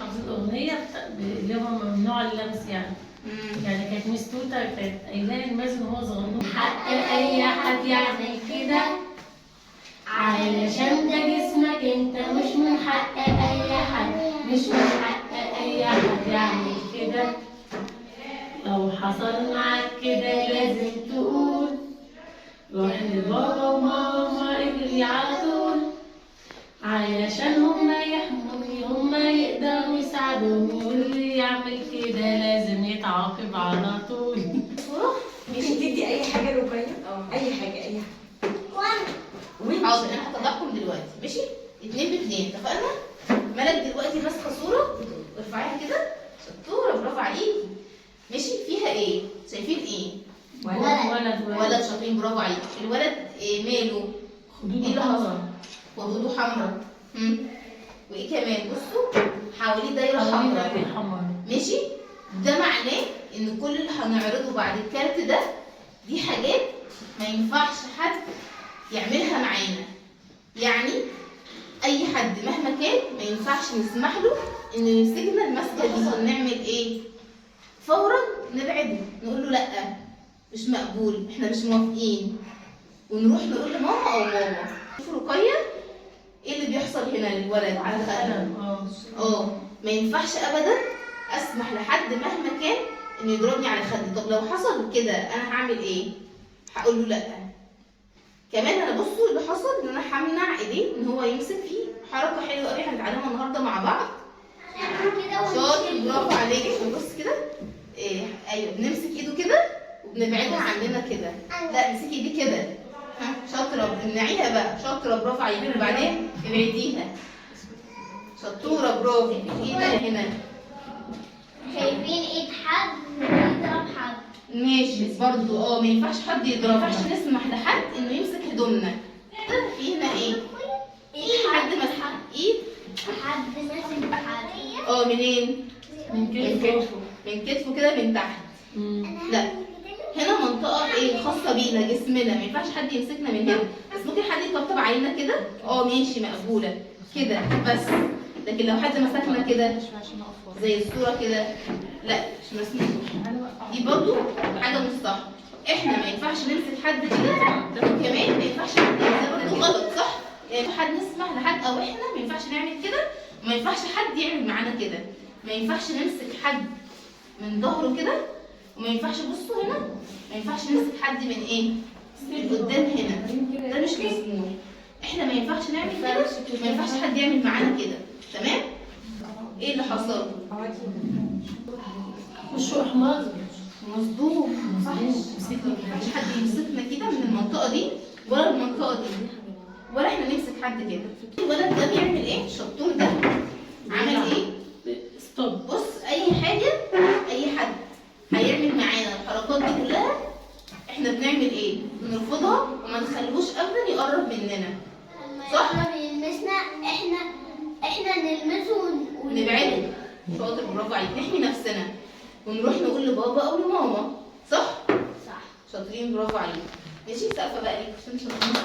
حافظين الاغنيه اللي هو ممنوع اللمس يعني. يعني كانت ميس توته كانت قايله المازن وهو صغنون حق اي حد يعمل كده علشان ده جسمك انت، مش من حق اي حد، مش من حق اي حد يعمل كده. لو حصل معاك كده لازم تقول روح لبابا وماما اجري على طول، علشان هما يحموني، هما يقدروا يساعدوني، واللي يعمل كده لازم يتعاقب على طول. مش تدي اي حاجه رقيه؟ اي حاجه اي حاجه. حاضر انا هطلعكم دلوقتي ماشي؟ 2 ب2 اتفقنا؟ ملك دلوقتي ماسكه صوره ارفعيها كده. شطوره برافو عليكي. ماشي فيها ايه؟ شايفين ايه؟ ولد شاطرين برافو عليكي. الولد إيه ماله؟ ايه اللي حصل؟ خدوده حمراء. وايه كمان؟ بصوا حواليه دايره حمراء. ماشي؟ ده معناه ان كل اللي هنعرضه بعد الكارت ده دي حاجات ما ينفعش حد يعملها معانا. يعني اي حد مهما كان ما ينفعش نسمح له انه يمسكنا المسكه دي. ونعمل ايه؟ فورا نبعده، نقول له لا مش مقبول، احنا مش موافقين، ونروح نقول لماما او ماما. شوفوا رقيه ايه اللي بيحصل هنا للولد على خده. ما ينفعش ابدا اسمح لحد مهما كان انه يضربني على خدي. طب لو حصل كده انا هعمل ايه؟ هقول له لا. كمان انا بصوا اللي حصل ان انا همنع ايديه ان هو يمسك فيه. حركه حلوه قوي هنتعلمها النهارده مع بعض. شاطر برافو عليكي. بص كده ايوه بنمسك ايده كده وبنبعدها عننا كده. لا امسكي ايديه كده. شاطره امنعيها بقى. شاطره برافو عليكي. وبعدين ابعديها. شطوره برافو. ايدها هنا. شايفين ايد حد بيضرب حد. ماشي برضو ما ينفعش حد يضرب. ما ينفعش نسمح لحد انه يمسك هدومنا. في هنا ايه؟ حد مسك ايد حد ماسك حد. منين؟ من كتفه. من كتفه كده من تحت. لا هنا منطقة ايه خاصة بينا جسمنا. ما ينفعش حد يمسكنا من هنا. بس ممكن حد يطبطب علينا كده ماشي مقبولة كده بس. لكن لو حد مسكنا كده زي الصورة كده لا مش مسموح. دي برضو حاجة مش صح. احنا ما ينفعش نمسك حد كده. كمان ما ينفعش حد برضو غلط صح؟ يعني حد نسمح لحد او احنا ما ينفعش نعمل كده. وما ينفعش حد يعمل معانا كده. ما ينفعش نمسك حد من ظهره كده. وما ينفعش بصوا هنا ما ينفعش نمسك حد من ايه؟ من قدام هنا. ده مش مسموح. احنا ما ينفعش نعمل كده. ما ينفعش حد يعمل معانا كده. تمام؟ ايه اللي حصل؟ وشه احمر مصدوم صح؟ مش حد يمسكنا كده من المنطقة دي ولا المنطقة دي ولا احنا نمسك حد كده. الولد ده بيعمل ايه؟ الشطور ده عمل ايه؟ ستوب. بص اي حاجة اي حد هيعمل معانا الحركات دي كلها احنا بنعمل ايه؟ بنرفضها وما نخلوش ابدا يقرب مننا. صح؟ احنا بيلمسنا احنا نلمسه ونبعده. شاطر برافو عليك. نحمي نفسنا ونروح نقول لبابا او لماما. صح؟ صح. شاطرين برافو عليك. ماشي سقفه بقى ليك عشان شاطرين.